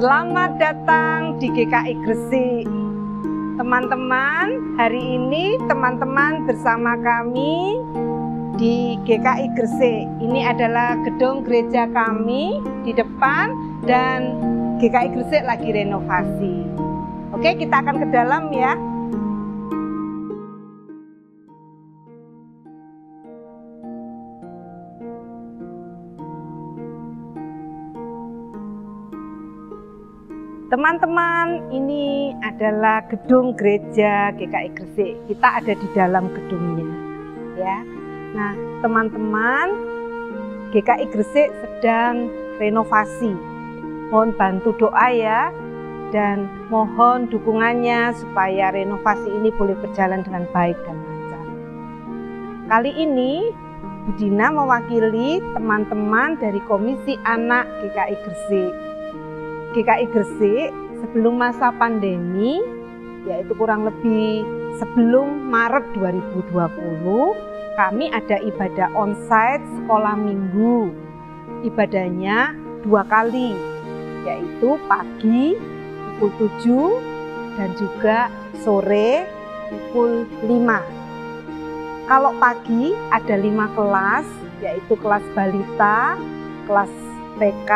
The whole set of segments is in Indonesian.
Selamat datang di GKI Gresik. Teman-teman, hari ini teman-teman bersama kami di GKI Gresik. Ini adalah gedung gereja kami di depan dan GKI Gresik lagi renovasi. Oke, kita akan ke dalam ya. Teman-teman, ini adalah gedung gereja GKI Gresik. Kita ada di dalam gedungnya, ya. Nah, teman-teman, GKI Gresik sedang renovasi. Mohon bantu doa ya, dan mohon dukungannya supaya renovasi ini boleh berjalan dengan baik dan lancar. Kali ini, Bu Dina mewakili teman-teman dari Komisi Anak GKI Gresik. GKI Gresik sebelum masa pandemi, yaitu kurang lebih sebelum Maret 2020, kami ada ibadah onsite sekolah minggu. Ibadahnya 2 kali, yaitu pagi pukul 7 dan juga sore pukul 5. Kalau pagi ada 5 kelas, yaitu kelas balita, kelas TK,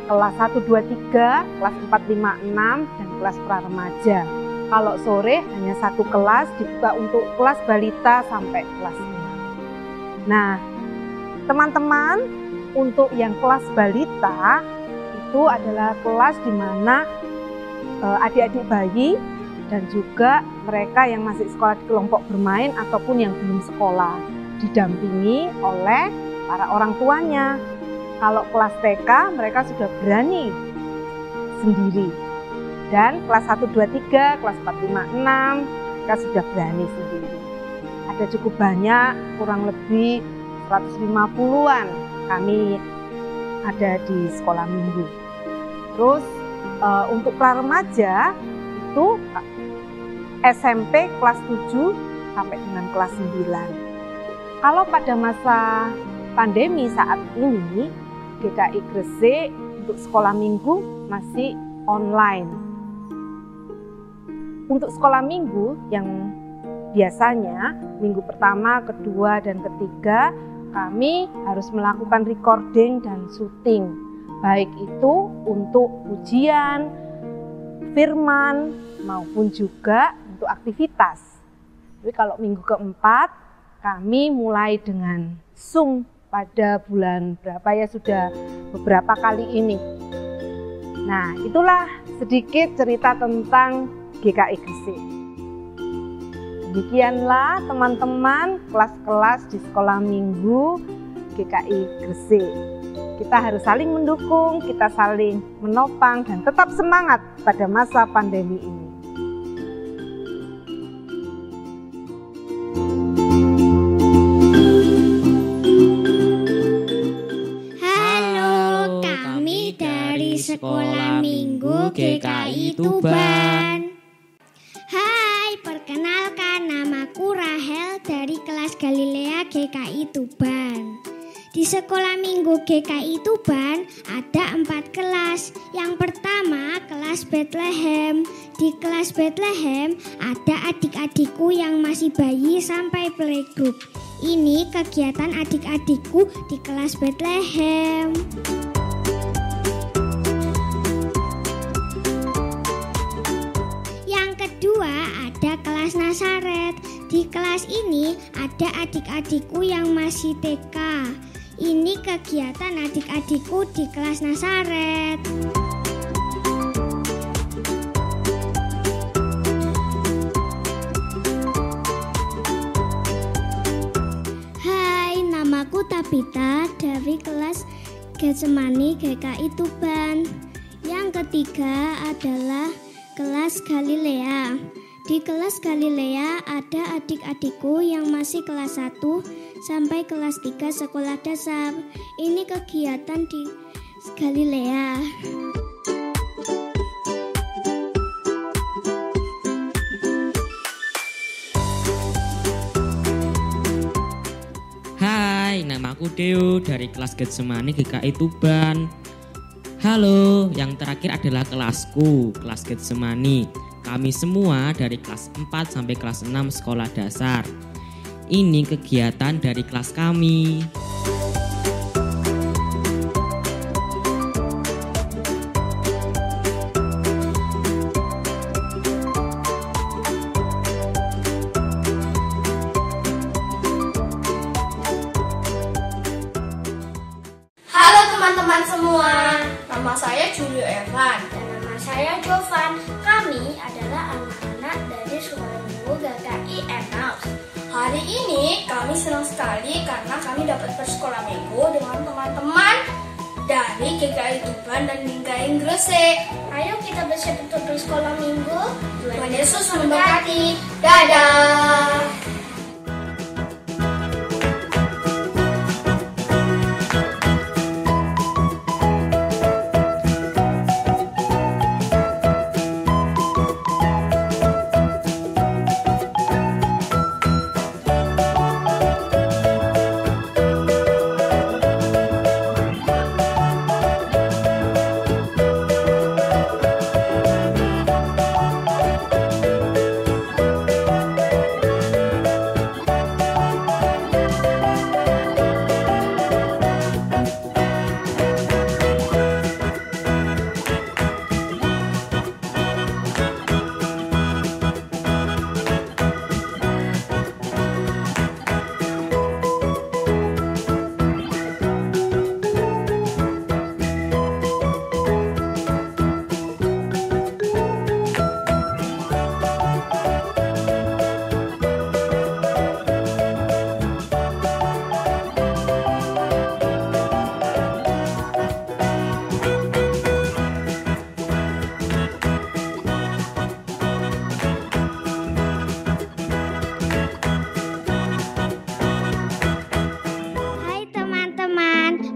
kelas 1, 2, 3, kelas 4, 5, 6, dan kelas pra-remaja. Kalau sore hanya 1 kelas dibuka untuk kelas balita sampai kelas 6. Nah, teman-teman, untuk yang kelas balita itu adalah kelas di mana adik-adik bayi dan juga mereka yang masih sekolah di kelompok bermain ataupun yang belum sekolah didampingi oleh para orang tuanya. Kalau kelas TK mereka sudah berani sendiri. Dan kelas 1, 2, 3, kelas 4, 5, 6 mereka sudah berani sendiri. Ada cukup banyak, kurang lebih 150-an kami ada di sekolah minggu. Terus untuk pra-remaja itu SMP kelas 7 sampai dengan kelas 9. Kalau pada masa pandemi saat ini, GKI Gresik untuk sekolah minggu masih online. Untuk sekolah minggu yang biasanya minggu pertama, kedua, dan ketiga kami harus melakukan recording dan syuting. Baik itu untuk ujian, firman, maupun juga untuk aktivitas. Tapi kalau minggu keempat kami mulai dengan Zoom pada bulan berapa ya, sudah beberapa kali ini. Nah, itulah sedikit cerita tentang GKI Gresik. Demikianlah teman-teman kelas-kelas di sekolah minggu GKI Gresik. Kita harus saling mendukung, kita saling menopang dan tetap semangat pada masa pandemi ini. Sekolah Minggu GKI Tuban. Hai, perkenalkan namaku Rahel dari kelas Galilea GKI Tuban. Di sekolah minggu GKI Tuban ada 4 kelas. Yang pertama kelas Bethlehem. Di kelas Bethlehem ada adik-adikku yang masih bayi sampai playgroup. Ini kegiatan adik-adikku di kelas Bethlehem. Kedua, ada kelas Nazaret. Di kelas ini ada adik-adikku yang masih TK. Ini kegiatan adik-adikku di kelas Nazaret. Hai, namaku Tabita dari kelas Getsemani GKI Tuban. Yang ketiga adalah kelas Galilea. Di kelas Galilea ada adik-adikku yang masih kelas 1 sampai kelas 3 sekolah dasar. Ini kegiatan di Galilea. Hai, namaku Deo dari kelas Getsemani GKI Tuban. Halo, yang terakhir adalah kelasku, kelas Getsemani. Kami semua dari kelas 4 sampai kelas 6 sekolah dasar. Ini kegiatan dari kelas kami. Halo teman-teman semua, nama saya Julio Evan dan nama saya Jovan. Kami adalah anak-anak dari Sekolah Minggu GKI Emaus. Hari ini kami senang sekali karena kami dapat bersekolah minggu dengan teman-teman dari GKI Tuban dan GKI Gresik. Ayo kita bersiap untuk bersekolah minggu. Tuhan Yesus memberkati. Dadah.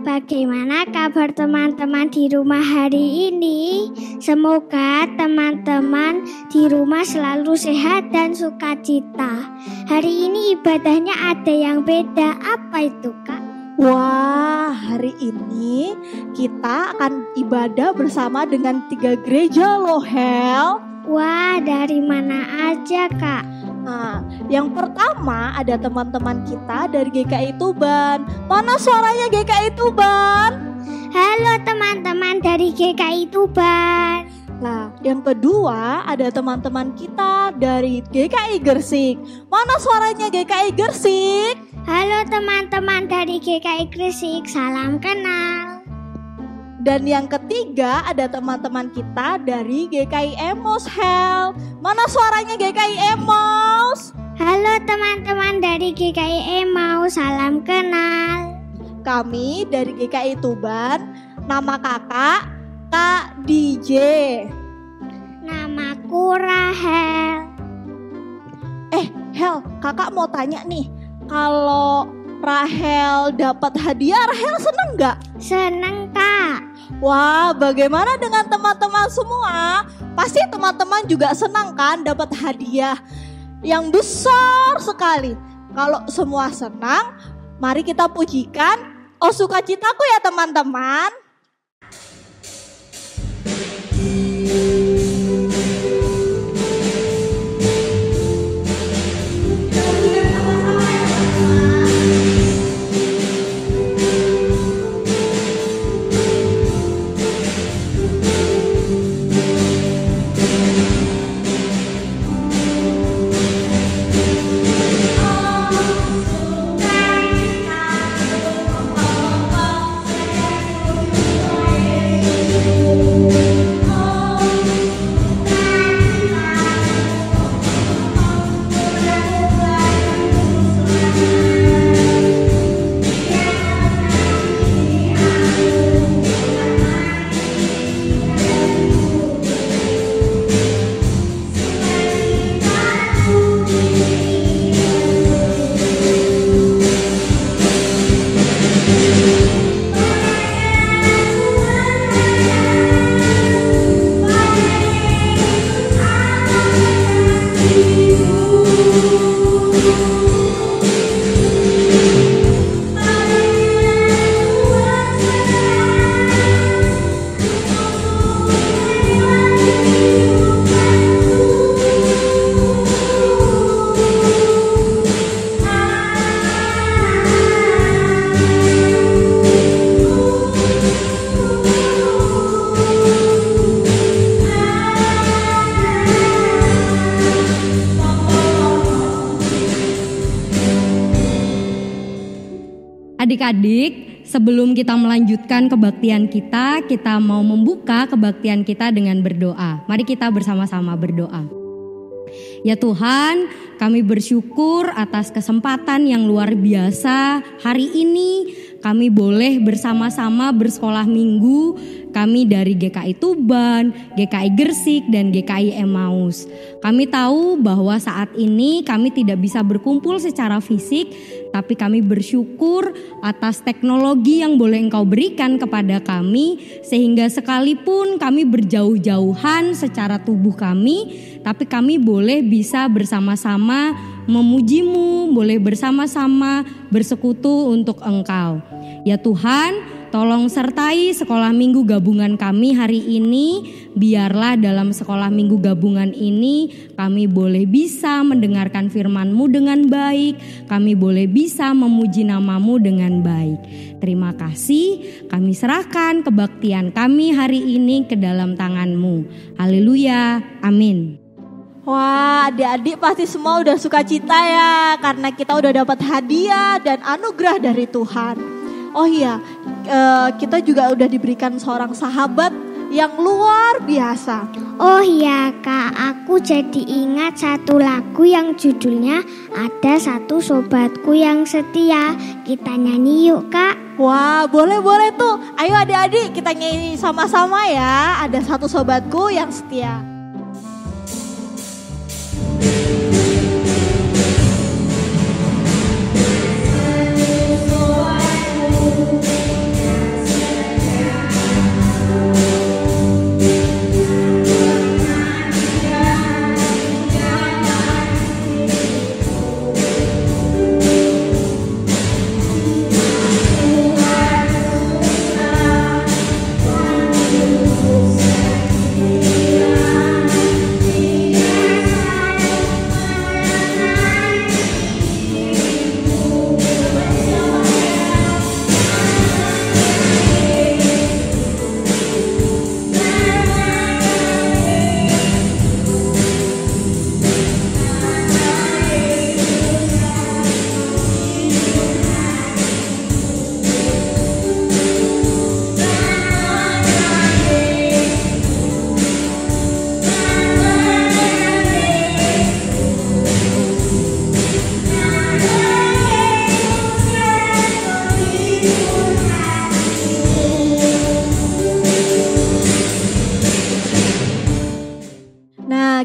Bagaimana kabar teman-teman di rumah hari ini? Semoga teman-teman di rumah selalu sehat dan sukacita. Hari ini ibadahnya ada yang beda. Apa itu, Kak? Wah, hari ini kita akan ibadah bersama dengan 3 gereja loh, Hel. Wah, dari mana aja, Kak? Nah, yang pertama ada teman-teman kita dari GKI Tuban. Mana suaranya GKI Tuban? Halo teman-teman dari GKI Tuban. Nah, yang kedua ada teman-teman kita dari GKI Gresik. Mana suaranya GKI Gresik? Halo teman-teman dari GKI Gresik, salam kenal. Dan yang ketiga ada teman-teman kita dari GKI Emaus, Hel. Mana suaranya GKI Emaus? Halo teman-teman dari GKI Emaus, salam kenal. Kami dari GKI Tuban, nama kakak Kak DJ. Namaku Rahel. Hel, kakak mau tanya nih, kalau Rahel dapat hadiah, Rahel seneng gak? Seneng, Kak. Wah, bagaimana dengan teman-teman semua? Pasti teman-teman juga senang kan dapat hadiah yang besar sekali. Kalau semua senang, mari kita pujikan "Oh Sukacitaku" ya teman-teman. adik-adik, sebelum kita melanjutkan kebaktian kita mau membuka kebaktian kita dengan berdoa. Mari kita bersama-sama berdoa. Ya Tuhan, kami bersyukur atas kesempatan yang luar biasa hari ini. Kami boleh bersama-sama bersekolah minggu. Kami dari GKI Tuban, GKI Gresik, dan GKI Emmaus. Kami tahu bahwa saat ini kami tidak bisa berkumpul secara fisik, tapi kami bersyukur atas teknologi yang boleh Engkau berikan kepada kami, sehingga sekalipun kami berjauh-jauhan secara tubuh kami, tapi kami boleh bisa bersama-sama memuji-Mu, boleh bersama-sama bersekutu untuk Engkau. Ya Tuhan, tolong sertai sekolah minggu gabungan kami hari ini. Biarlah dalam sekolah minggu gabungan ini kami boleh bisa mendengarkan firman-Mu dengan baik. Kami boleh bisa memuji nama-Mu dengan baik. Terima kasih, kami serahkan kebaktian kami hari ini ke dalam tangan-Mu. Haleluya, amin. Wah, adik-adik pasti semua udah sukacita ya, karena kita udah dapat hadiah dan anugerah dari Tuhan. Oh iya, kita juga udah diberikan seorang sahabat yang luar biasa. Oh iya Kak, aku jadi ingat satu lagu yang judulnya Ada Satu Sobatku Yang Setia. Kita nyanyi yuk Kak. Wah, boleh tuh. Ayo adik-adik kita nyanyi sama-sama ya. Ada Satu Sobatku Yang Setia.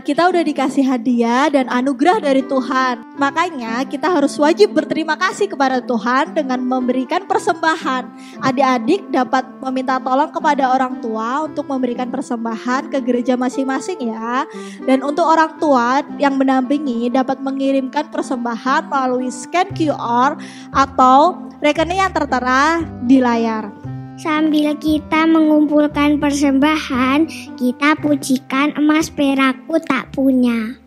Kita udah dikasih hadiah dan anugerah dari Tuhan. Makanya kita harus wajib berterima kasih kepada Tuhan dengan memberikan persembahan. Adik-adik dapat meminta tolong kepada orang tua untuk memberikan persembahan ke gereja masing-masing ya. Dan untuk orang tua yang mendampingi dapat mengirimkan persembahan melalui scan QR atau rekening yang tertera di layar. Sambil kita mengumpulkan persembahan, kita pujikan emas perakku tak punya.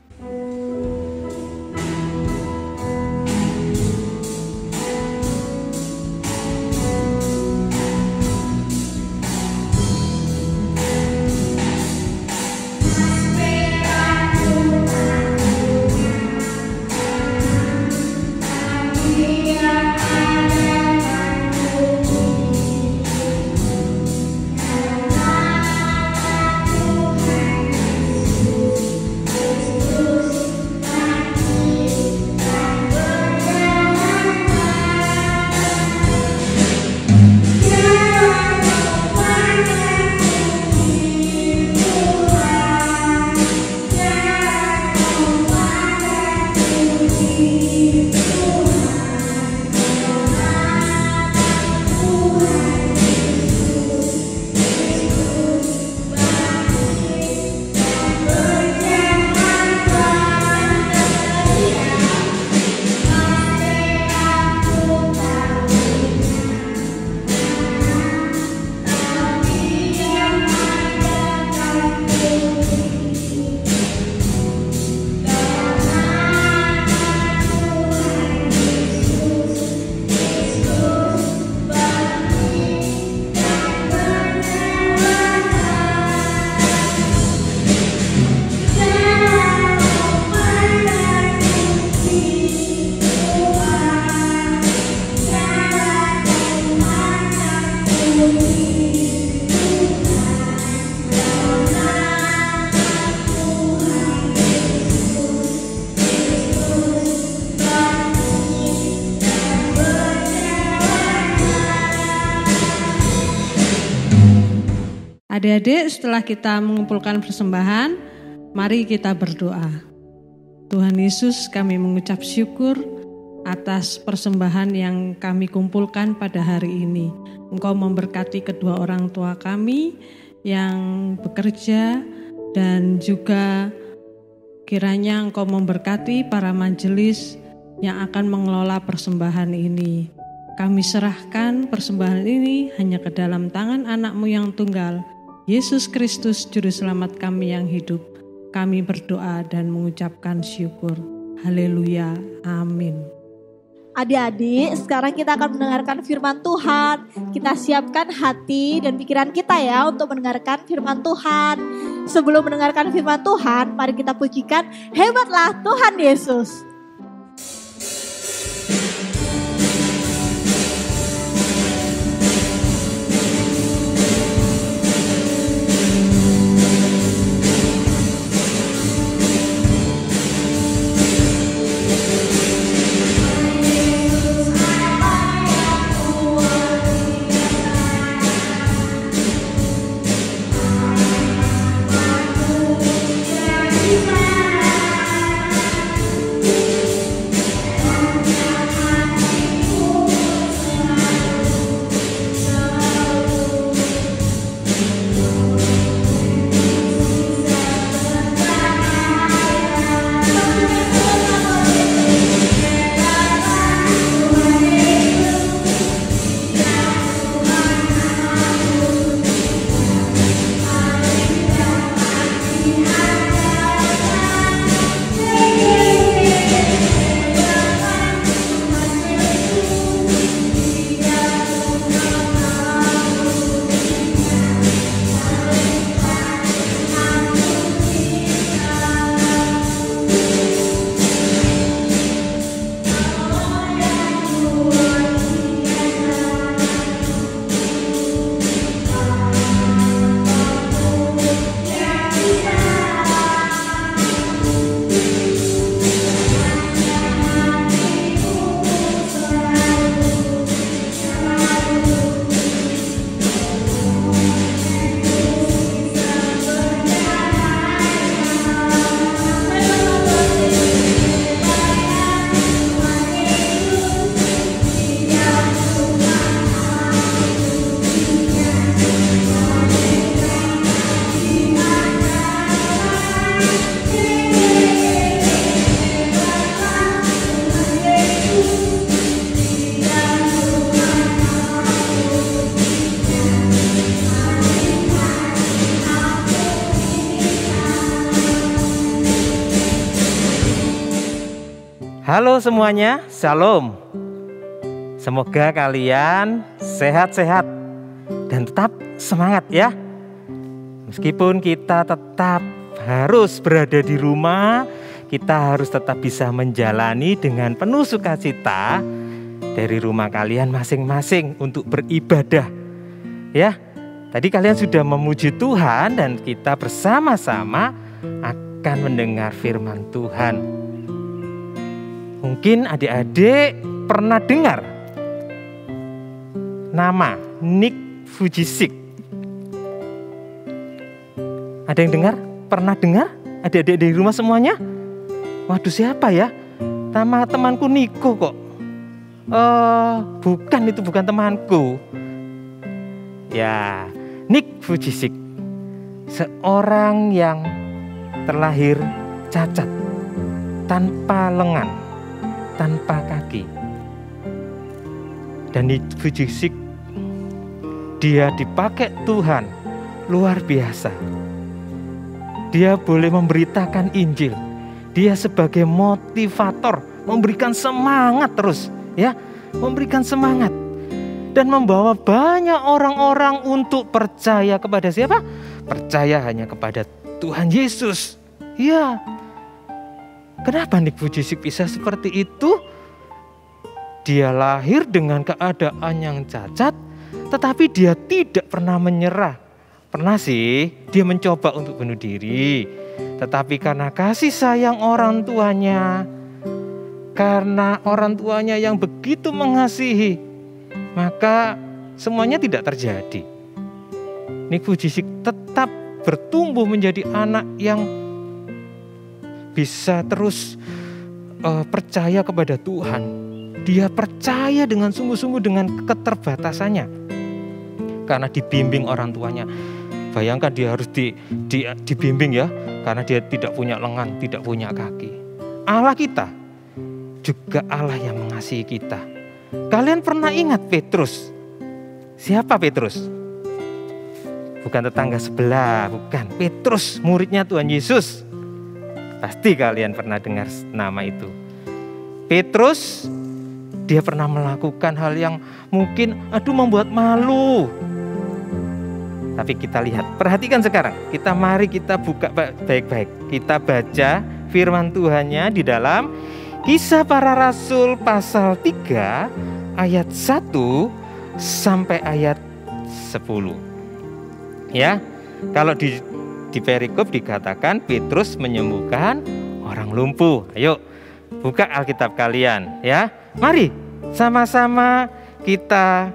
Adik-adik, setelah kita mengumpulkan persembahan, mari kita berdoa. Tuhan Yesus, kami mengucap syukur atas persembahan yang kami kumpulkan pada hari ini. Engkau memberkati kedua orang tua kami yang bekerja, dan juga kiranya Engkau memberkati para majelis yang akan mengelola persembahan ini. Kami serahkan persembahan ini hanya ke dalam tangan anak-Mu yang tunggal, Yesus Kristus, Juru Selamat kami yang hidup. Kami berdoa dan mengucapkan syukur. Haleluya. Amin. Adik-adik, sekarang kita akan mendengarkan firman Tuhan. Kita siapkan hati dan pikiran kita ya untuk mendengarkan firman Tuhan. Sebelum mendengarkan firman Tuhan, mari kita pujikan Hebatlah Tuhan Yesus. Halo semuanya, Shalom. Semoga kalian sehat-sehat dan tetap semangat ya. Meskipun kita tetap harus berada di rumah, kita harus tetap bisa menjalani dengan penuh sukacita dari rumah kalian masing-masing untuk beribadah. Ya, tadi kalian sudah memuji Tuhan dan kita bersama-sama akan mendengar firman Tuhan. Mungkin adik-adik pernah dengar nama Nick Vujicic. Ada yang dengar? Pernah dengar? Adik-adik di rumah semuanya? Waduh, siapa ya? Nama temanku Niko kok. Bukan, itu bukan temanku. Ya, Nick Vujicic, seorang yang terlahir cacat, tanpa lengan, tanpa kaki. Dan Nick Vujicic, dia dipakai Tuhan luar biasa. Dia boleh memberitakan Injil. Dia sebagai motivator, memberikan semangat terus, ya, memberikan semangat dan membawa banyak orang-orang untuk percaya kepada siapa? Percaya hanya kepada Tuhan Yesus. Ya. Kenapa Nick Vujicic bisa seperti itu? Dia lahir dengan keadaan yang cacat, tetapi dia tidak pernah menyerah. Pernah sih dia mencoba untuk bunuh diri, tetapi karena kasih sayang orang tuanya, karena orang tuanya yang begitu mengasihi, maka semuanya tidak terjadi. Nick Vujicic tetap bertumbuh menjadi anak yang bisa terus percaya kepada Tuhan. Dia percaya dengan sungguh-sungguh dengan keterbatasannya, karena dibimbing orang tuanya. Bayangkan dia harus dibimbing ya, karena dia tidak punya lengan, tidak punya kaki. Allah kita juga Allah yang mengasihi kita. Kalian pernah ingat Petrus? Siapa Petrus? Bukan tetangga sebelah, bukan. Petrus, muridnya Tuhan Yesus. Pasti kalian pernah dengar nama itu. Petrus, dia pernah melakukan hal yang mungkin membuat malu. Tapi kita lihat, perhatikan sekarang. Mari kita buka baik-baik. Kita baca firman Tuhannya di dalam Kisah Para Rasul pasal 3 ayat 1 sampai ayat 10. Ya, kalau di perikop dikatakan Petrus menyembuhkan orang lumpuh. Ayo, buka Alkitab kalian ya. Mari sama-sama kita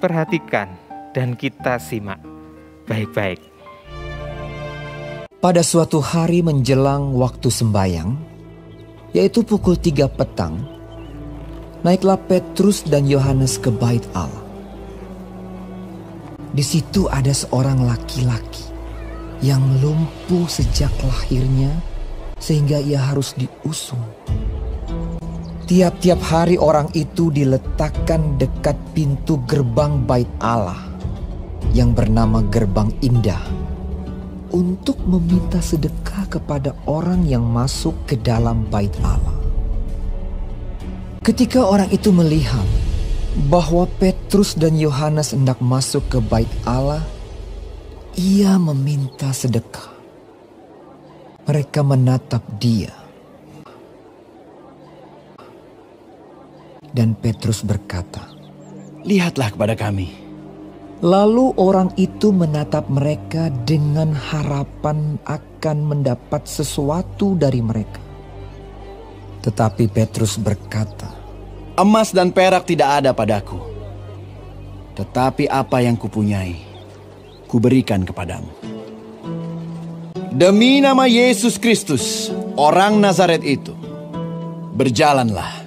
perhatikan dan kita simak baik-baik. Pada suatu hari menjelang waktu sembayang, yaitu pukul 3 petang, naiklah Petrus dan Yohanes ke bait Allah. Di situ ada seorang laki-laki yang lumpuh sejak lahirnya sehingga ia harus diusung. Tiap-tiap hari orang itu diletakkan dekat pintu gerbang bait Allah yang bernama Gerbang Indah untuk meminta sedekah kepada orang yang masuk ke dalam bait Allah. Ketika orang itu melihat bahwa Petrus dan Yohanes hendak masuk ke bait Allah, ia meminta sedekah. Mereka menatap dia. Dan Petrus berkata, "Lihatlah kepada kami." Lalu orang itu menatap mereka dengan harapan akan mendapat sesuatu dari mereka. Tetapi Petrus berkata, "Emas dan perak tidak ada padaku, tetapi apa yang kupunyai, kuberikan kepadamu. Demi nama Yesus Kristus, orang Nazaret itu, berjalanlah."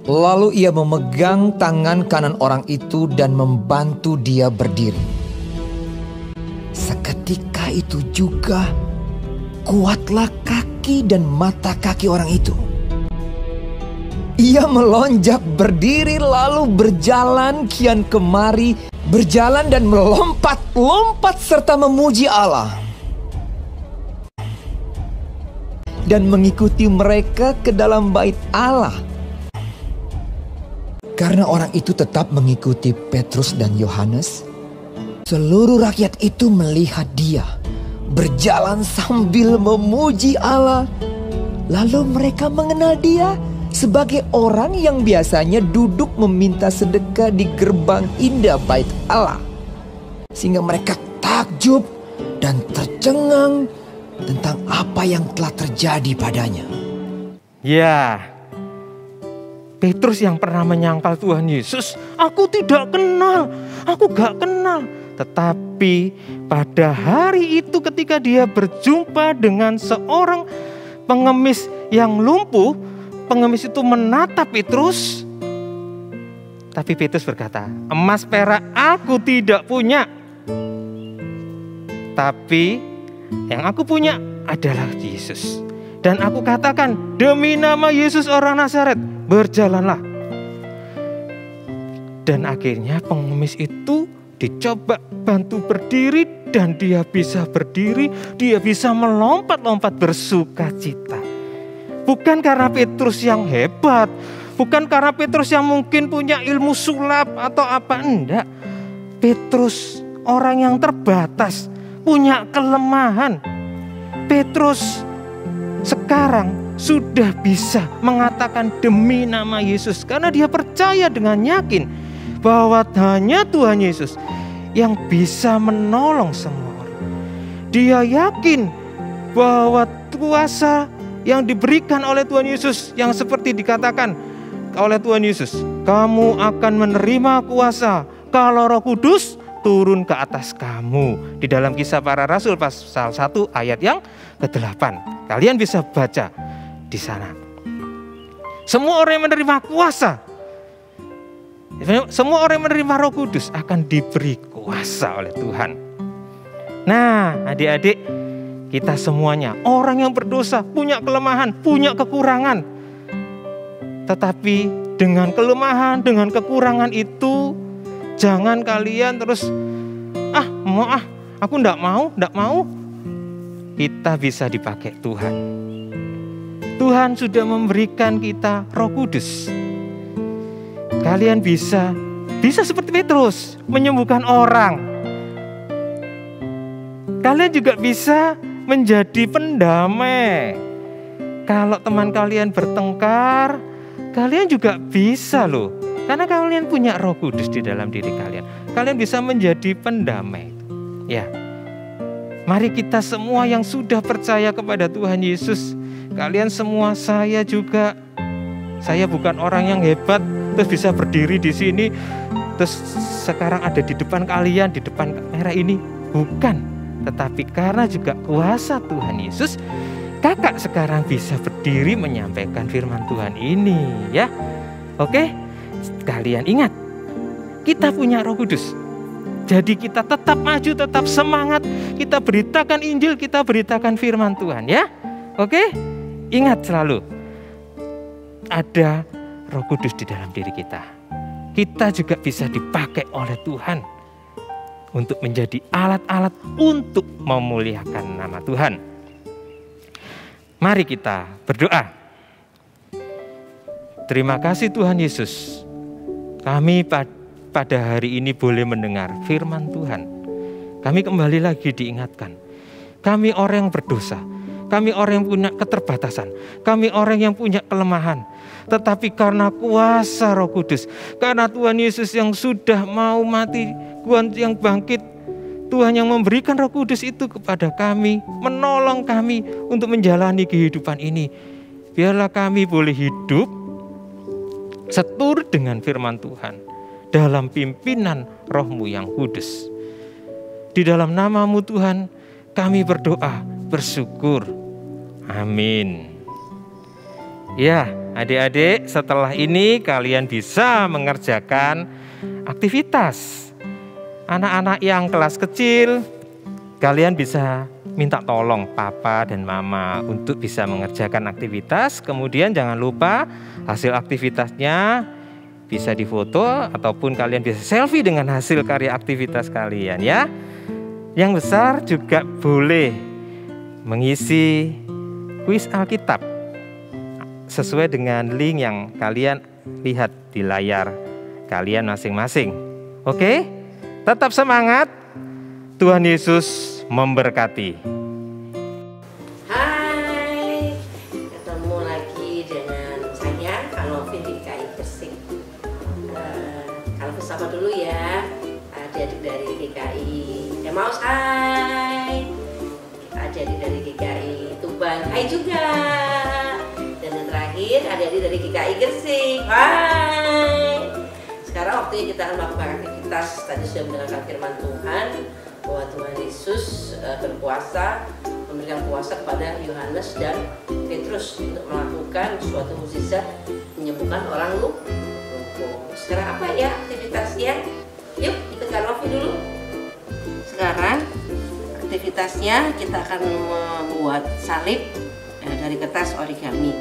Lalu ia memegang tangan kanan orang itu dan membantu dia berdiri. Seketika itu juga kuatlah kaki dan mata kaki orang itu. Ia melonjak berdiri lalu berjalan kian kemari, berjalan dan melompat-lompat serta memuji Allah. Dan mengikuti mereka ke dalam bait Allah. Karena orang itu tetap mengikuti Petrus dan Yohanes, seluruh rakyat itu melihat dia berjalan sambil memuji Allah. Lalu mereka mengenal dia sebagai orang yang biasanya duduk meminta sedekah di gerbang indah bait Allah. Sehingga mereka takjub dan tercengang tentang apa yang telah terjadi padanya. Ya, Petrus yang pernah menyangkal Tuhan Yesus, aku tidak kenal, aku gak kenal. Tetapi pada hari itu ketika dia berjumpa dengan seorang pengemis yang lumpuh, pengemis itu menatap Petrus. Tapi Petrus berkata, "Emas perak aku tidak punya, tapi yang aku punya adalah Yesus. Dan aku katakan, demi nama Yesus orang Nazaret, berjalanlah." Dan akhirnya pengemis itu dicoba bantu berdiri dan dia bisa berdiri, dia bisa melompat-lompat bersukacita. Bukan karena Petrus yang hebat, bukan karena Petrus yang mungkin punya ilmu sulap atau apa, enggak. Petrus orang yang terbatas, punya kelemahan. Petrus sekarang sudah bisa mengatakan demi nama Yesus karena dia percaya dengan yakin bahwa hanya Tuhan Yesus yang bisa menolong semua orang. Dia yakin bahwa kuasa yang diberikan oleh Tuhan Yesus yang seperti dikatakan oleh Tuhan Yesus, kamu akan menerima kuasa kalau Roh Kudus turun ke atas kamu. Di dalam Kisah Para Rasul pasal 1 ayat yang ke-8. Kalian bisa baca di sana. Semua orang yang menerima kuasa, semua orang yang menerima Roh Kudus akan diberi kuasa oleh Tuhan. Nah, adik-adik, kita semuanya orang yang berdosa, punya kelemahan, punya kekurangan. Tetapi dengan kelemahan, dengan kekurangan itu, jangan kalian terus aku enggak mau. Kita bisa dipakai Tuhan. Tuhan sudah memberikan kita Roh Kudus. Kalian bisa seperti Petrus, menyembuhkan orang. Kalian juga bisa menjadi pendamai. Kalau teman kalian bertengkar, kalian juga bisa loh. Karena kalian punya Roh Kudus di dalam diri kalian. Kalian bisa menjadi pendamai. Ya. Mari kita semua yang sudah percaya kepada Tuhan Yesus, kalian semua, saya juga. Saya bukan orang yang hebat terus bisa berdiri di sini terus sekarang ada di depan kalian, di depan kamera ini. Bukan. Tetapi karena juga kuasa Tuhan Yesus, kakak sekarang bisa berdiri menyampaikan firman Tuhan ini, ya. Oke? Kalian ingat, kita punya Roh Kudus. Jadi kita tetap maju, tetap semangat. Kita beritakan Injil, kita beritakan firman Tuhan, ya. Oke? Ingat selalu, ada Roh Kudus di dalam diri kita. Kita juga bisa dipakai oleh Tuhan untuk menjadi alat-alat untuk memuliakan nama Tuhan. Mari kita berdoa. Terima kasih Tuhan Yesus. Kami pada hari ini boleh mendengar firman Tuhan. Kami kembali lagi diingatkan. Kami orang yang berdosa. Kami orang yang punya keterbatasan. Kami orang yang punya kelemahan. Tetapi karena kuasa Roh Kudus, karena Tuhan Yesus yang sudah mau mati, Tuhan yang bangkit, Tuhan yang memberikan Roh Kudus itu kepada kami, menolong kami untuk menjalani kehidupan ini. Biarlah kami boleh hidup seturut dengan firman Tuhan dalam pimpinan Roh-Mu yang kudus. Di dalam nama-Mu Tuhan, kami berdoa, bersyukur. Amin. Ya, adik-adik, setelah ini kalian bisa mengerjakan aktivitas. Anak-anak yang kelas kecil, kalian bisa minta tolong papa dan mama untuk bisa mengerjakan aktivitas. Kemudian jangan lupa hasil aktivitasnya bisa difoto ataupun kalian bisa selfie dengan hasil karya aktivitas kalian, ya. Yang besar juga boleh mengisi kuis Alkitab sesuai dengan link yang kalian lihat di layar kalian masing-masing. Oke? Tetap semangat. Tuhan Yesus memberkati. Hai, ketemu lagi dengan saya, Kanovi di GKI Gresik. Kalau bersama dulu ya, adik-adik dari GKI Emmaus, hai. Adik-adik dari GKI Tuban, hai juga. Dan yang terakhir, adik-adik dari GKI Gresik, hai. Sekarang waktunya kita akan melakukan aktivitas. Tadi sudah mendengarkan firman Tuhan bahwa Tuhan Yesus berkuasa, memberikan kuasa kepada Yohanes dan Petrus untuk melakukan suatu mukjizat menyembuhkan orang lumpuh. Sekarang apa ya aktivitasnya? Yuk ikut Kanovi dulu. Sekarang aktivitasnya kita akan membuat salib dari kertas origami.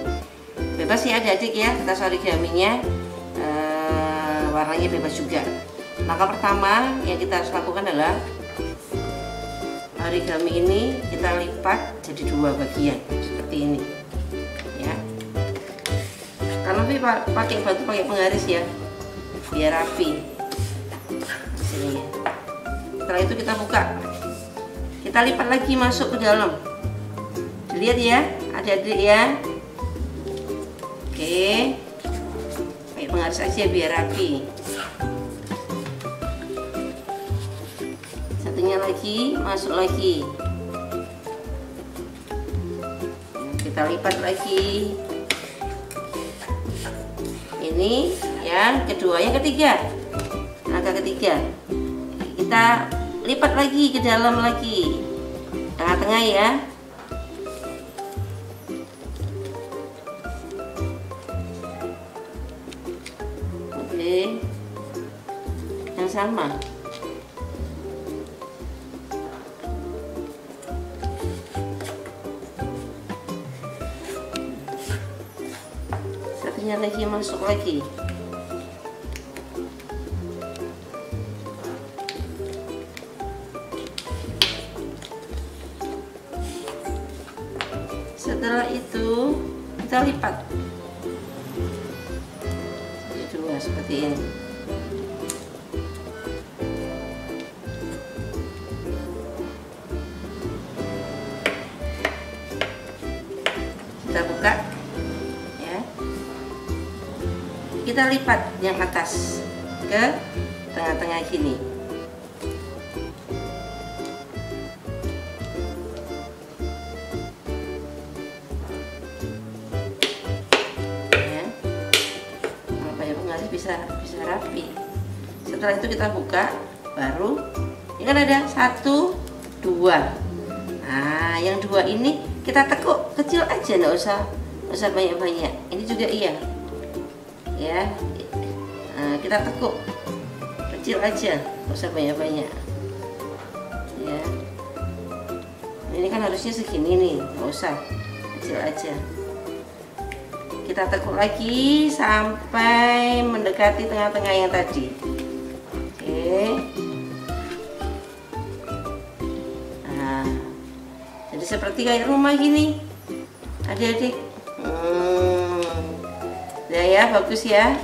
Bebas ya adik-adik ya, kertas origaminya warnanya bebas juga. Langkah pertama yang kita harus lakukan adalah origami ini kita lipat jadi dua bagian seperti ini, ya. Karena pakai batu, pakai penggaris ya, biar rapi. Sini ya. Setelah itu kita buka, kita lipat lagi masuk ke dalam. Lihat ya, adik-adik ya. Oke. Penggaris aja biar rapi. Satunya lagi masuk lagi. Kita lipat lagi. Ini Ini yang kedua, yang ketiga. Langkah ketiga. Kita lipat lagi ke dalam lagi. Tengah-tengah ya. Oke. Yang sama. Satunya lagi masuk lagi. Setelah itu kita lipat jadi dua seperti ini. Kita buka ya. Kita lipat yang atas ke tengah-tengah gini. Bisa rapi. Setelah itu kita buka, baru ini kan ada 1, 2. Nah, yang 2 ini kita tekuk kecil aja, nggak usah banyak-banyak. Ini juga iya, ya. Nah, kita tekuk kecil aja, nggak usah banyak-banyak. Ya. Ini kan harusnya segini nih, nggak usah, kecil aja. Kita tekuk lagi sampai mendekati tengah-tengah yang tadi. Oke. Nah, jadi seperti kayak rumah gini, adik-adik. Ya, bagus ya.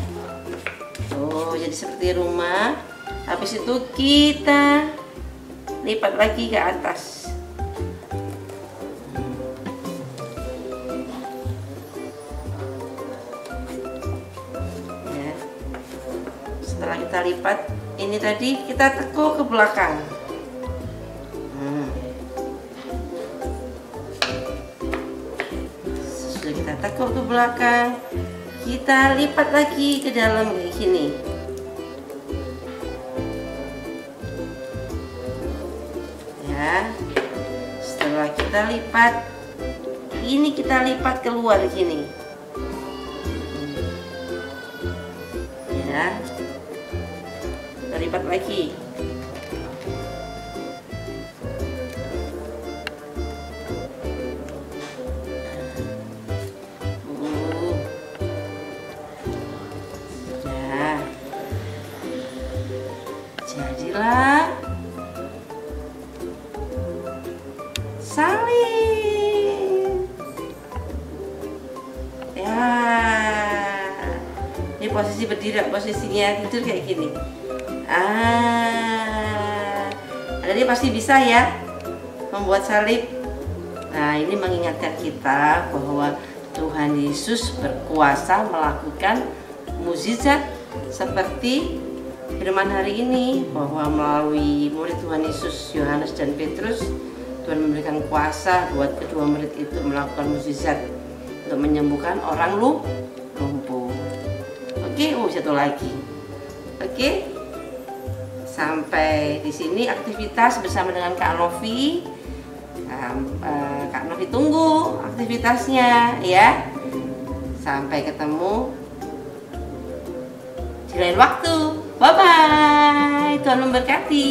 Oh, jadi seperti rumah. Habis itu kita lipat lagi ke atas. Setelah kita lipat, ini tadi kita tekuk ke belakang. Sesudah kita tekuk ke belakang, kita lipat lagi ke dalam kayak gini. Ya, setelah kita lipat, ini kita lipat keluar gini. Ya. Lipat lagi. Sudah. Jadilah salib. Ya. Ini posisi berdiri, posisinya tidur kayak gini. Jadi pasti bisa ya membuat salib. Nah, ini mengingatkan kita bahwa Tuhan Yesus berkuasa melakukan mukjizat seperti firman hari ini, bahwa melalui murid Tuhan Yesus Yohanes dan Petrus, Tuhan memberikan kuasa buat kedua murid itu melakukan mukjizat untuk menyembuhkan orang lumpuh. Oke, satu lagi. Oke. Sampai di sini aktivitas bersama dengan Kak Novi. Kak Novi tunggu aktivitasnya ya. Sampai ketemu di lain waktu. Bye bye. Tuhan memberkati.